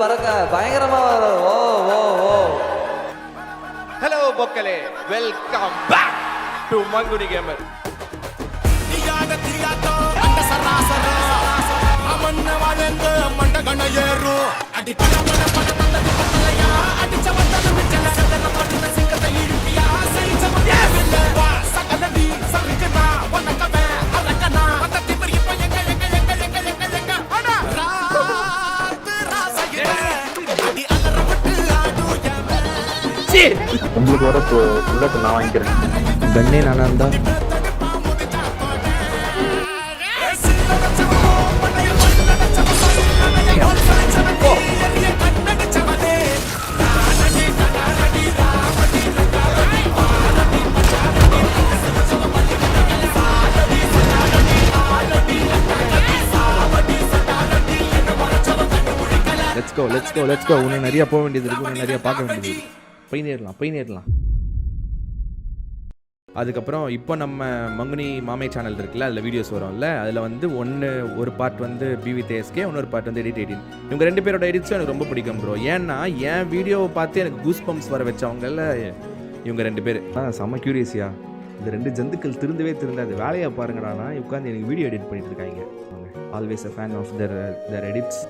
பறக்க பயங்கரமா வரும். ஓ ஓ ஓ. ஹலோ மக்களே, வெல்கம் பேக் டு மங்குனி கேமர். உங்களுக்கு வர புல்லட் நான் வாங்கிக்கிறேன். கண்ணே நானா இருந்தா லெட்ஸ் கோ. இன்னும் நிறைய போக வேண்டியது இருக்கு, இன்னும் நிறைய பார்க்க வேண்டியது இருக்கு. போய் நேரலாம். அதுக்கப்புறம் இப்போ நம்ம மங்குனி மாமே சேனல் இருக்குல்ல, அதில் வீடியோஸ் வரும்ல, அதில் வந்து ஒரு பார்ட் வந்து BVTSK, இன்னொரு பார்ட் வந்து எடிட் 18. இவங்க 2 பேரோட எடிட்ஸும் எனக்கு ரொம்ப பிடிக்கும் ப்ரோ. ஏன்னா என் வீடியோவை பார்த்து எனக்கு கூஸ் பம்ப்ஸ் வர வச்சவங்கள இவங்க 2 பேர். செம்ம க்யூரியஸியா, இந்த 2 ஜந்துக்கள் திருந்தாது, வேலையை பாருங்கடானா உட்காந்து எனக்கு வீடியோ எடிட் பண்ணிட்டு இருக்காங்க. Always a fan of their edits.